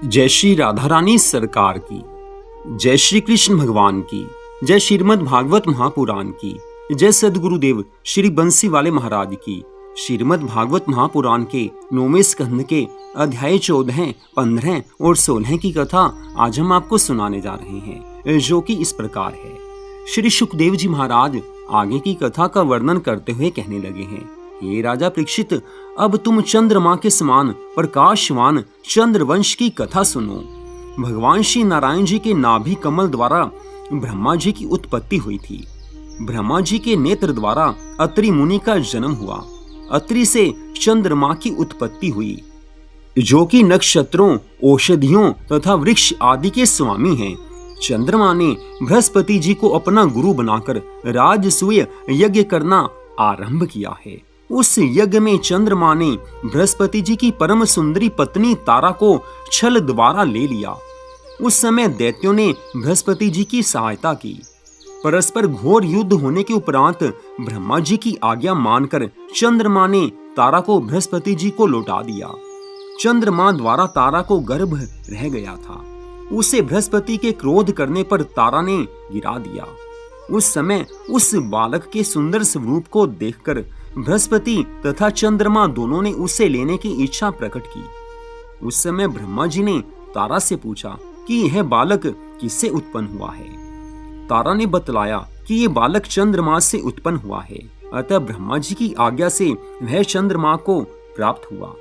जय श्री राधा रानी सरकार की, जय श्री कृष्ण भगवान की, जय श्रीमद् भागवत महापुराण की, जय सदगुरुदेव श्री बंसी वाले महाराज की। श्रीमद् भागवत महापुराण के 9वें स्कंध के अध्याय 14, 15 और 16 की कथा आज हम आपको सुनाने जा रहे हैं, जो कि इस प्रकार है। श्री सुखदेव जी महाराज आगे की कथा का वर्णन करते हुए कहने लगे हैं, हे राजा परीक्षित, अब तुम चंद्रमा के समान प्रकाशवान चंद्रवंश की कथा सुनो। भगवान श्री नारायण जी के नाभि कमल द्वारा ब्रह्मा जी की उत्पत्ति हुई थी। ब्रह्मा जी के नेत्र द्वारा अत्रि मुनि का जन्म हुआ। अत्रि से चंद्रमा की उत्पत्ति हुई, जो कि नक्षत्रों, औषधियों तथा वृक्ष आदि के स्वामी हैं। चंद्रमा ने बृहस्पति जी को अपना गुरु बनाकर राजसूय यज्ञ करना आरंभ किया है। उस यज्ञ में चंद्रमा ने बृहस्पति जी की परम सुंदरी पत्नी तारा को छल द्वारा ले लिया। उस समय दैत्यों ने बृहस्पति जी की सहायता की। परस्पर घोर युद्ध होने के उपरांत ब्रह्मा जी की आज्ञा मानकर चंद्रमा ने तारा को बृहस्पति जी को लौटा दिया। चंद्रमा द्वारा तारा को गर्भ रह गया था। उसे बृहस्पति के क्रोध करने पर तारा ने गिरा दिया। उस समय उस बालक के सुंदर स्वरूप को देखकर बृहस्पति तथा चंद्रमा दोनों ने उसे लेने की इच्छा प्रकट की। उस समय ब्रह्मा जी ने तारा से पूछा कि यह बालक किससे उत्पन्न हुआ है। तारा ने बतलाया कि यह बालक चंद्रमा से उत्पन्न हुआ है। अतः ब्रह्मा जी की आज्ञा से वह चंद्रमा को प्राप्त हुआ।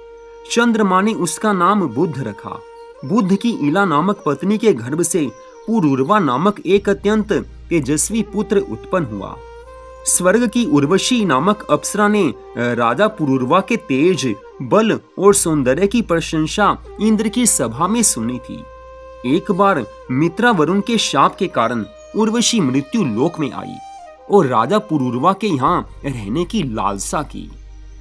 चंद्रमा ने उसका नाम बुध रखा। बुध की इला नामक पत्नी के गर्भ से पुरूरवा नामक एक अत्यंत तेजस्वी पुत्र उत्पन्न हुआ। स्वर्ग की उर्वशी नामक अप्सरा ने राजा पुरूरवा के तेज, बल और सौंदर्य की प्रशंसा इंद्र की सभा में सुनी थी। एक बार मित्रा वरुण के शाप के कारण उर्वशी मृत्यु लोक में आई और राजा पुरूरवा के यहाँ रहने की लालसा की।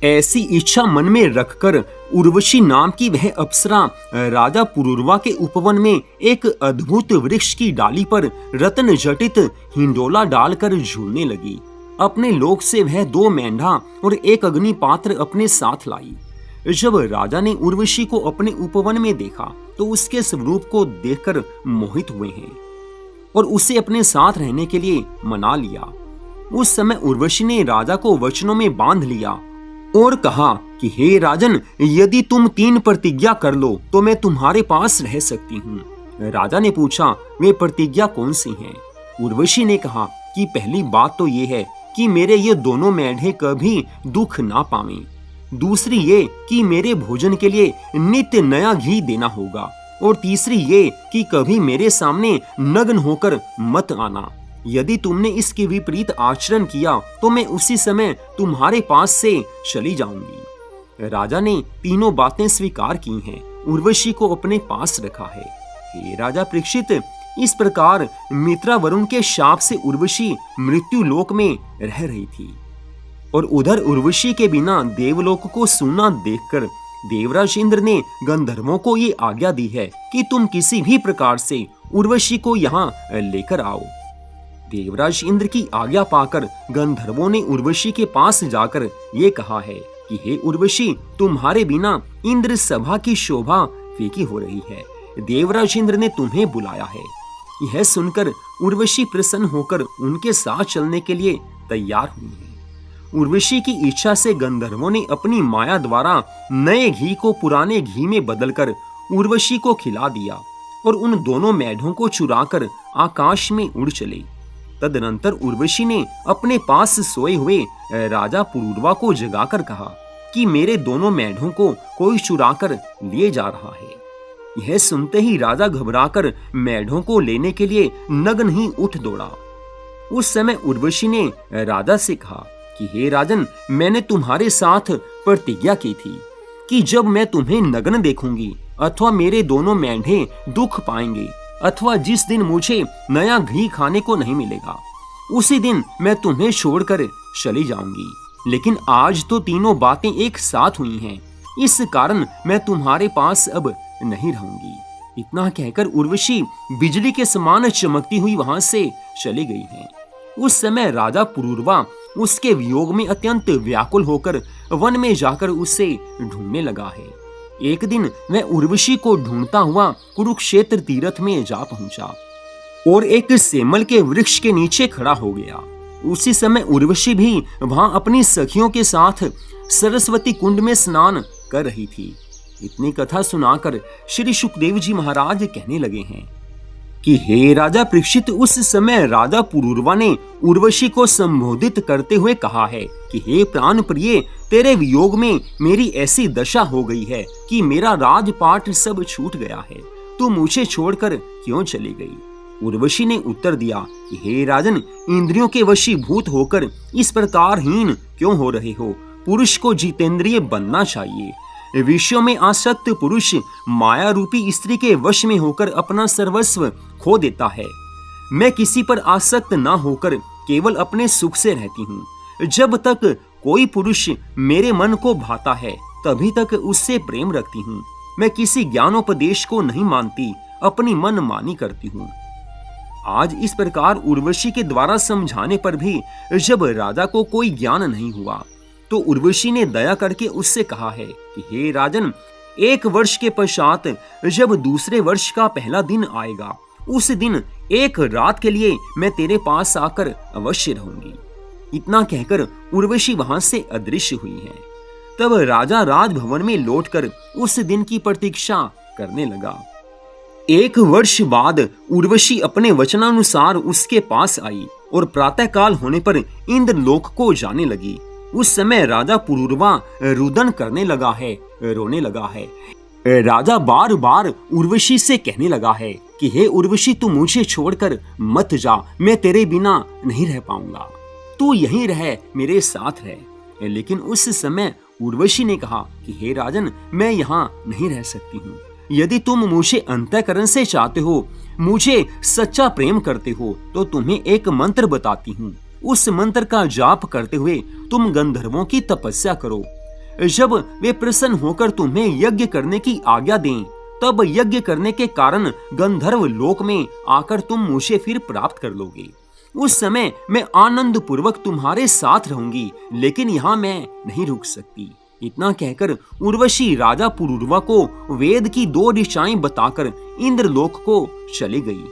ऐसी इच्छा मन में रखकर उर्वशी नाम की वह अप्सरा राजा पुरूरवा के उपवन में एक अद्भुत वृक्ष की डाली पर रत्न जटित हिंडोला डालकर झूलने लगी। अपने लोक से वह 2 मेंढा और एक अग्नि पात्र अपने साथ लाई। जब राजा ने उर्वशी को अपने उपवन में देखा तो उसके स्वरूप को देखकर मोहित हुए हैं और उसे अपने साथ रहने के लिए मना लिया। उस समय उर्वशी ने राजा को वचनों में बांध लिया और कहा कि हे राजन, यदि तुम 3 प्रतिज्ञा कर लो तो मैं तुम्हारे पास रह सकती हूँ। राजा ने पूछा, वे प्रतिज्ञा कौन सी हैं? उर्वशी ने कहा कि पहली बात तो ये है कि मेरे ये दोनों मेढे कभी दुख ना पावें। दूसरी ये कि मेरे भोजन के लिए नित्य नया घी देना होगा और तीसरी ये कि कभी मेरे सामने नग्न होकर मत आना। यदि तुमने इसके विपरीत आचरण किया तो मैं उसी समय तुम्हारे पास से चली जाऊंगी। राजा ने तीनों बातें स्वीकार की हैं। उर्वशी को अपने पास रखा है। हे राजा परीक्षित, इस प्रकार मित्रा वरुण के शाप से उर्वशी मृत्यु लोक में रह रही थी और उधर उर्वशी के बिना देवलोक को सूना देखकर देवराज इंद्र ने गंधर्वों को ये आज्ञा दी है कि तुम किसी भी प्रकार से उर्वशी को यहाँ लेकर आओ। देवराज इंद्र की आज्ञा पाकर गंधर्वों ने उर्वशी के पास जाकर ये कहा है कि हे उर्वशी, तुम्हारे बिना इंद्र सभा की शोभा फीकी हो रही है। देवराज इंद्र ने तुम्हें बुलाया है। यह सुनकर उर्वशी प्रसन्न होकर उनके साथ चलने के लिए तैयार हुई है। उर्वशी की इच्छा से गंधर्वों ने अपनी माया द्वारा नए घी को पुराने घी में बदलकर उर्वशी को खिला दिया और उन दोनों मेढों को चुराकर आकाश में उड़ चले। तदनंतर उर्वशी ने अपने पास सोए हुए राजा पुरूरवा को जगाकर कहा कि मेरे दोनों मेढों को कोई चुराकर लिए जा रहा है। यह सुनते ही राजा घबराकर मेढों को लेने के लिए नग्न ही उठ दौड़ा। उस समय उर्वशी ने राजा से कहा कि हे राजन, मैंने तुम्हारे साथ प्रतिज्ञा की थी कि जब मैं तुम्हें नग्न देखूंगी अथवा मेरे दोनों मेढे दुख पाएंगे अथवा जिस दिन मुझे नया घी खाने को नहीं मिलेगा, उसी दिन मैं तुम्हें छोड़कर चली जाऊंगी। लेकिन आज तो तीनों बातें एक साथ हुई हैं, इस कारण मैं तुम्हारे पास अब नहीं रहूंगी। इतना कहकर उर्वशी बिजली के समान चमकती हुई वहां से चली गई है। उस समय राजा पुरूरवा उसके वियोग में अत्यंत व्याकुल होकर वन में जाकर उसे ढूंढने लगा है। एक दिन वह उर्वशी को ढूंढता हुआ कुरुक्षेत्र तीर्थ में जा पहुंचा और एक सेमल के वृक्ष के नीचे खड़ा हो गया। उसी समय उर्वशी भी वहां अपनी सखियों के साथ सरस्वती कुंड में स्नान कर रही थी। इतनी कथा सुनाकर श्री सुखदेव जी महाराज कहने लगे हैं कि हे राजा परीक्षित, उस समय राजा पुरूरवा ने उर्वशी को संबोधित करते हुए कहा है कि हे प्राण प्रिय, तेरे वियोग में मेरी ऐसी दशा हो गई है कि मेरा राजपाट सब छूट गया है। तू मुझे छोड़कर क्यों चली गई? उर्वशी ने उत्तर दिया कि हे राजन, इंद्रियों के वशीभूत होकर इस प्रकार हीन क्यों हो रहे हो? पुरुष को जितेंद्रिय बनना चाहिए। विषयों में आसक्त पुरुष माया रूपी स्त्री के वश में होकर अपना सर्वस्व खो देता है। मैं किसी पर आसक्त न होकर केवल अपने सुख से रहती हूँ। जब तक कोई पुरुष मेरे मन को भाता है तभी तक उससे प्रेम रखती हूँ। मैं किसी ज्ञानोपदेश को नहीं मानती, अपनी मन मानी करती हूँ। आज इस प्रकार उर्वशी के द्वारा समझाने पर भी जब राजा को कोई ज्ञान नहीं हुआ तो उर्वशी ने दया करके उससे कहा है कि हे राजन, 1 वर्ष के पश्चात जब दूसरे वर्ष का पहला दिन आएगा, उस दिन 1 रात के लिए मैं तेरे पास आकर अवश्य रहूंगी। इतना कहकर उर्वशी वहां से अदृश्य हुई है। तब राजा राजभवन में लौटकर उस दिन की प्रतीक्षा करने लगा। 1 वर्ष बाद उर्वशी अपने वचनानुसार उसके पास आई और प्रातःकाल होने पर इंद्रलोक को जाने लगी। उस समय राजा पुरूरवा रुदन करने लगा है, रोने लगा है। राजा बार बार उर्वशी से कहने लगा है कि हे उर्वशी, तू मुझे छोड़कर मत जा, मैं तेरे बिना नहीं रह पाऊंगा, तू यहीं रह, मेरे साथ रह। लेकिन उस समय उर्वशी ने कहा कि हे राजन, मैं यहाँ नहीं रह सकती हूँ। यदि तुम मुझे अंतःकरण से चाहते हो, मुझे सच्चा प्रेम करते हो, तो तुम्हें एक मंत्र बताती हूँ। उस मंत्र का जाप करते हुए तुम गंधर्वों की तपस्या करो। जब वे प्रसन्न होकर तुम्हें यज्ञ करने की आज्ञा दें, तब यज्ञ करने के कारण गंधर्व लोक में आकर तुम मुझे फिर प्राप्त कर लोगे। उस समय मैं आनंद पूर्वक तुम्हारे साथ रहूंगी, लेकिन यहाँ मैं नहीं रुक सकती। इतना कहकर उर्वशी राजा पुरूरवा को वेद की 2 दिशाएं बताकर इंद्रलोक को चली गई।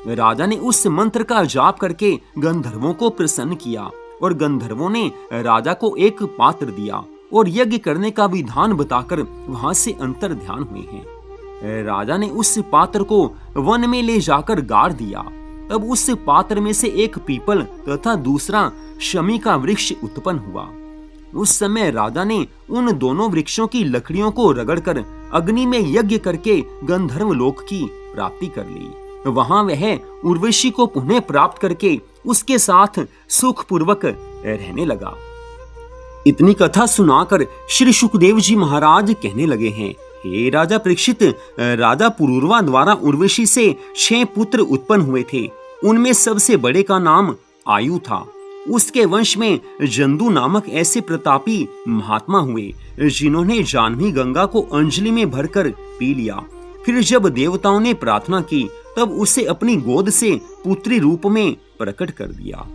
राजा ने उस मंत्र का जाप करके गंधर्वों को प्रसन्न किया और गंधर्वों ने राजा को एक पात्र दिया और यज्ञ करने का विधान बताकर वहां से अंतर ध्यान हुए हैं। राजा ने उस पात्र को वन में ले जाकर गाड़ दिया। तब उस पात्र में से एक पीपल तथा दूसरा शमी का वृक्ष उत्पन्न हुआ। उस समय राजा ने उन दोनों वृक्षों की लकड़ियों को रगड़कर अग्नि में यज्ञ करके गंधर्व लोक की प्राप्ति कर ली। वहां वह उर्वशी को पुनः प्राप्त करके उसके साथ सुखपूर्वक रहने लगा। इतनी कथा सुनाकर श्री सुखदेव जी महाराज कहने लगे हैं, हे राजा परीक्षित, राजा पुरूरवा द्वारा उर्वशी से 6 पुत्र उत्पन्न हुए थे। उनमें सबसे बड़े का नाम आयु था। उसके वंश में जंदू नामक ऐसे प्रतापी महात्मा हुए जिन्होंने जाह्नवी गंगा को अंजलि में भरकर पी लिया। फिर जब देवताओं ने प्रार्थना की तब उसे अपनी गोद से पुत्री रूप में प्रकट कर दिया।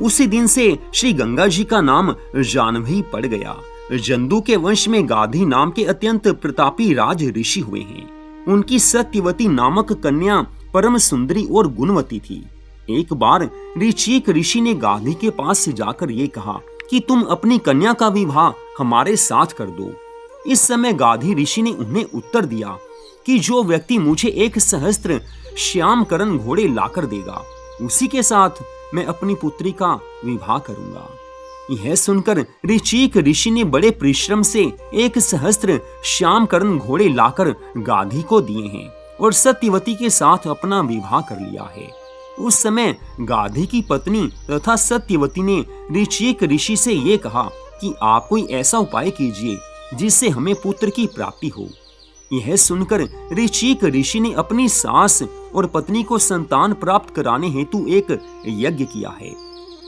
उसी दिन से श्री गंगा जी का नाम जाह्नवी पड़ गया। जंदू के वंश में गाधी नाम के अत्यंत प्रतापी राज ऋषि हुए हैं। उनकी सत्यवती नामक कन्या परम सुंदरी और गुणवती थी। एक बार ऋचिक ऋषि ने गाधी के पास जाकर ये कहा कि तुम अपनी कन्या का विवाह हमारे साथ कर दो। इस समय गाधी ऋषि ने उन्हें उत्तर दिया कि जो व्यक्ति मुझे 1 सहस्त्र श्याम करण घोड़े लाकर देगा, उसी के साथ मैं अपनी पुत्री का विवाह करूंगा। यह सुनकर ऋचिक ऋषि ने बड़े परिश्रम से 1 सहस्त्र श्याम करण घोड़े लाकर गाधी को दिए हैं और सत्यवती के साथ अपना विवाह कर लिया है। उस समय गाधी की पत्नी तथा सत्यवती ने ऋचिक ऋषि से ये कहा कि आप कोई ऐसा उपाय कीजिए जिससे हमें पुत्र की प्राप्ति हो। यह सुनकर ऋचिक ऋषि ने अपनी सास और पत्नी को संतान प्राप्त कराने हेतु एक यज्ञ किया है।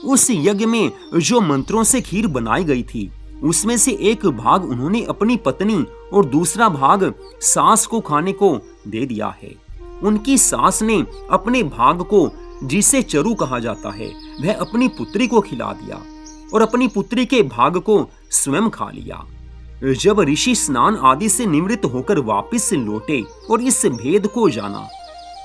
उस यज्ञ में जो मंत्रों से खीर बनाई गई थी, उसमें से एक भाग उन्होंने अपनी पत्नी और दूसरा भाग सास को खाने को दे दिया है। उनकी सास ने अपने भाग को, जिसे चरु कहा जाता है, वह अपनी पुत्री को खिला दिया और अपनी पुत्री के भाग को स्वयं खा लिया। जब ऋषि स्नान आदि से निवृत्त होकर वापस लौटे और इस भेद को जाना,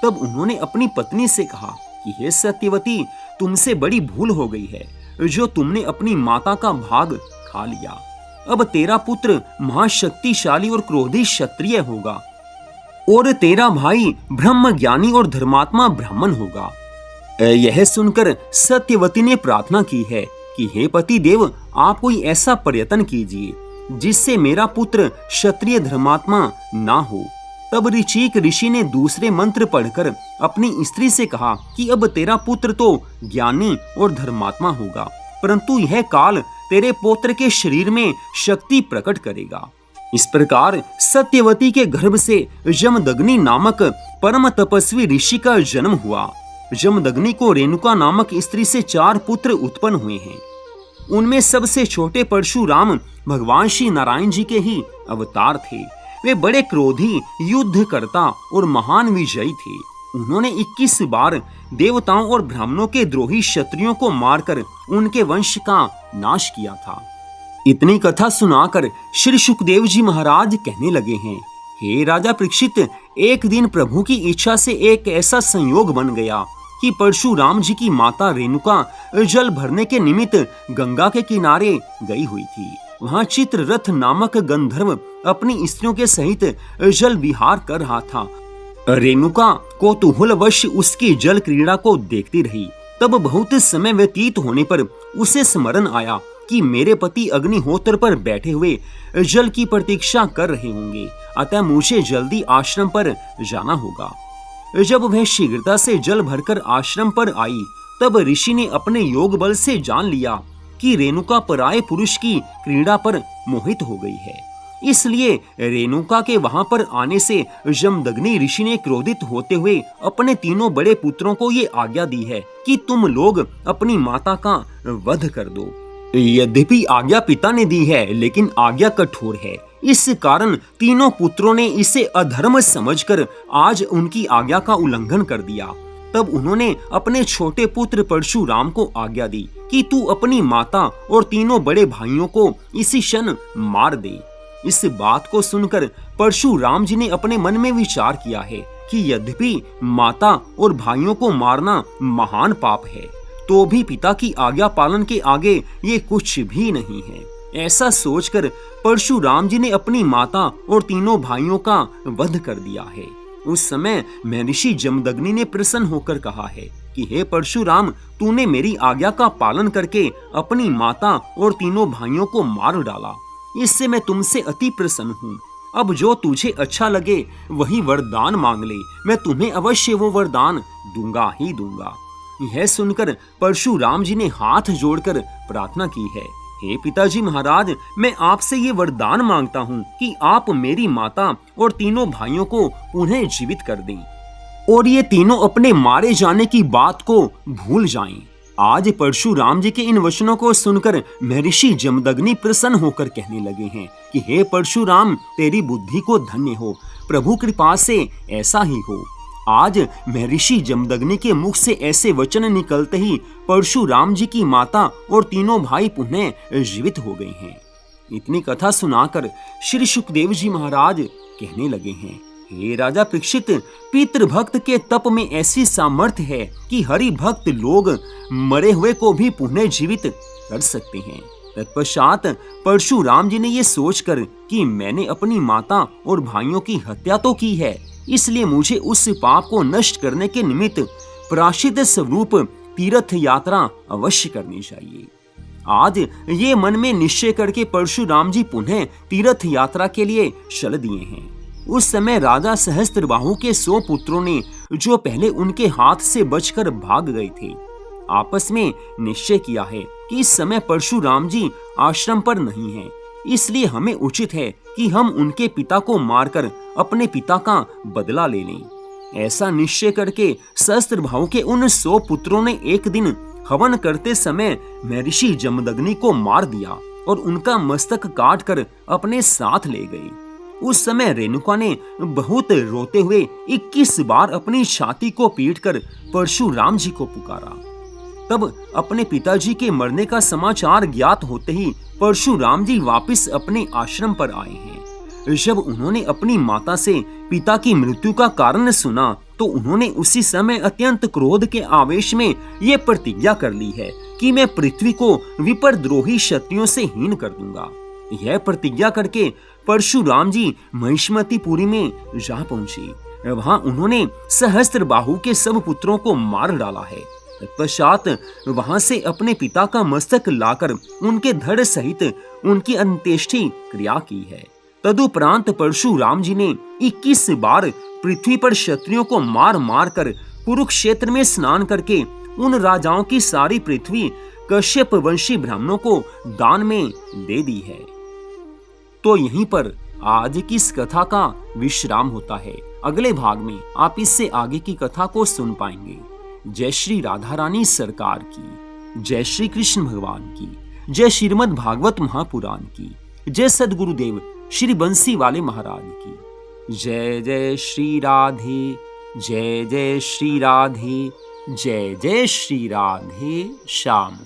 तब उन्होंने अपनी पत्नी से कहा कि हे सत्यवती, तुमसे बड़ी भूल हो गई है जो तुमने अपनी माता का भाग खा लिया। अब तेरा पुत्र महाशक्तिशाली और क्रोधी क्षत्रिय होगा और तेरा भाई ब्रह्म ज्ञानी और धर्मात्मा ब्राह्मण होगा। यह सुनकर सत्यवती ने प्रार्थना की है कि हे पति देव, आप कोई ऐसा प्रयत्न कीजिए जिससे मेरा पुत्र क्षत्रिय धर्मात्मा ना हो। तब ऋचिक ऋषि ने दूसरे मंत्र पढ़कर अपनी स्त्री से कहा कि अब तेरा पुत्र तो ज्ञानी और धर्मात्मा होगा, परंतु यह काल तेरे पौत्र के शरीर में शक्ति प्रकट करेगा। इस प्रकार सत्यवती के गर्भ से जमदग्नि नामक परम तपस्वी ऋषि का जन्म हुआ। जमदग्नि को रेणुका नामक स्त्री से 4 पुत्र उत्पन्न हुए हैं। उनमें सबसे छोटे परशुराम भगवान श्री नारायण जी के ही अवतार थे। वे बड़े क्रोधी, युद्धकर्ता और महान विजयी थे। उन्होंने 21 बार देवताओं और ब्राह्मणों के द्रोही क्षत्रियों को मारकर उनके वंश का नाश किया था। इतनी कथा सुनाकर श्री सुखदेव जी महाराज कहने लगे हैं, हे राजा परीक्षित, एक दिन प्रभु की इच्छा से एक ऐसा संयोग बन गया कि परशुराम जी की माता रेणुका जल भरने के निमित्त गंगा के किनारे गई हुई थी। वहां चित्ररथ नामक गंधर्व अपनी स्त्रियों के सहित जल विहार कर रहा था। रेणुका कौतूहलवश उसकी जल क्रीड़ा को देखती रही। तब बहुत समय व्यतीत होने पर उसे स्मरण आया कि मेरे पति अग्निहोत्र पर बैठे हुए जल की प्रतीक्षा कर रहे होंगे, अतः मुझे जल्दी आश्रम पर जाना होगा। जब वह शीघ्रता से जल भरकर आश्रम पर आई, तब ऋषि ने अपने योग बल से जान लिया कि रेणुका पराये पुरुष की क्रीड़ा पर मोहित हो गई है। इसलिए रेणुका के वहां पर आने से जमदग्नि ऋषि ने क्रोधित होते हुए अपने तीनों बड़े पुत्रों को ये आज्ञा दी है कि तुम लोग अपनी माता का वध कर दो। यद्यपि आज्ञा पिता ने दी है, लेकिन आज्ञा कठोर है। इस कारण तीनों पुत्रों ने इसे अधर्म समझकर आज उनकी आज्ञा का उल्लंघन कर दिया। तब उन्होंने अपने छोटे पुत्र परशुराम को आज्ञा दी कि तू अपनी माता और तीनों बड़े भाइयों को इसी क्षण मार दे। इस बात को सुनकर परशुराम जी ने अपने मन में विचार किया है कि यद्यपि माता और भाइयों को मारना महान पाप है, तो भी पिता की आज्ञा पालन के आगे ये कुछ भी नहीं है। ऐसा सोचकर परशुराम जी ने अपनी माता और तीनों भाइयों का वध कर दिया है। उस समय महर्षि जमदग्नि ने प्रसन्न होकर कहा है कि हे परशुराम, तूने मेरी आज्ञा का पालन करके अपनी माता और तीनों भाइयों को मार डाला। इससे मैं तुमसे अति प्रसन्न हूँ। अब जो तुझे अच्छा लगे वही वरदान मांग ले, मैं तुम्हें अवश्य वो वरदान दूंगा ही दूंगा। यह सुनकर परशुराम जी ने हाथ जोड़कर प्रार्थना की है, हे पिताजी महाराज, मैं आपसे ये वरदान मांगता हूँ कि आप मेरी माता और तीनों भाइयों को पुनः जीवित कर दें और ये तीनों अपने मारे जाने की बात को भूल जाएं। आज परशुराम जी के इन वचनों को सुनकर महर्षि जमदग्नि प्रसन्न होकर कहने लगे हैं कि हे परशुराम, तेरी बुद्धि को धन्य हो, प्रभु कृपा से ऐसा ही हो। आज महर्षि जमदग्नि के मुख से ऐसे वचन निकलते ही परशुराम जी की माता और तीनों भाई पुनः जीवित हो गए हैं। इतनी कथा सुनाकर श्री सुखदेव जी महाराज कहने लगे हैं, हे राजा परीक्षित, पितृभक्त के तप में ऐसी सामर्थ्य है कि हरि भक्त लोग मरे हुए को भी पुनः जीवित कर सकते हैं। तत्पश्चात परशुराम जी ने ये सोचकर कि मैंने अपनी माता और भाइयों की हत्या तो की है, इसलिए मुझे उस पाप को नष्ट करने के निमित्त प्रायश्चित स्वरूप तीर्थ यात्रा अवश्य करनी चाहिए। आज ये मन में निश्चय करके परशुराम जी पुनः तीर्थ यात्रा के लिए चल दिए हैं। उस समय राजा सहस्त्रबाहु के 100 पुत्रों ने, जो पहले उनके हाथ से बचकर भाग गए थे, आपस में निश्चय किया है कि इस समय परशुराम जी आश्रम पर नहीं हैं, इसलिए हमें उचित है कि हम उनके पिता को मारकर अपने पिता का बदला ले लें। ऐसा निश्चय करके सहस्त्रबाहु के उन 100 पुत्रों ने एक दिन हवन करते समय महर्षि जमदग्नि को मार दिया और उनका मस्तक काट कर अपने साथ ले गई। उस समय रेणुका ने बहुत रोते हुए 21 बार अपनी छाती को पीटकर परशुराम जी को पुकारा। तब अपने पिताजी के मरने का समाचार ज्ञात होते ही परशुराम जी वापस अपने आश्रम पर आए हैं। जब उन्होंने अपनी माता से पिता की मृत्यु का कारण सुना तो उन्होंने उसी समय अत्यंत क्रोध के आवेश में ये प्रतिज्ञा कर ली है कि मैं पृथ्वी को विप्रद्रोही शक्तियों से हीन कर दूंगा। यह प्रतिज्ञा करके परशुराम जी महिष्मतीपुरी में जा पहुंचे। वहां उन्होंने सहस्त्रबाहु के सब पुत्रों को मार डाला है। तत्पश्चात वहां से अपने पिता का मस्तक लाकर उनके धड़ सहित उनकी अंत्येष्टि क्रिया की है। तदुपरांत परशुराम जी ने 21 बार पृथ्वी पर क्षत्रियों को मार मार कर कुरुक्षेत्र में स्नान करके उन राजाओं की सारी पृथ्वी कश्यप वंशी ब्राह्मणों को दान में दे दी है। तो यहीं पर आज की इस कथा का विश्राम होता है। अगले भाग में आप इससे आगे की कथा को सुन पाएंगे। जय श्री राधा रानी सरकार की, जय श्री कृष्ण भगवान की, जय श्रीमद् भागवत महापुराण की, जय सद्गुरुदेव श्री बंसी वाले महाराज की। जय जय श्री राधे, जय जय श्री राधे, जय जय श्री राधे श्याम।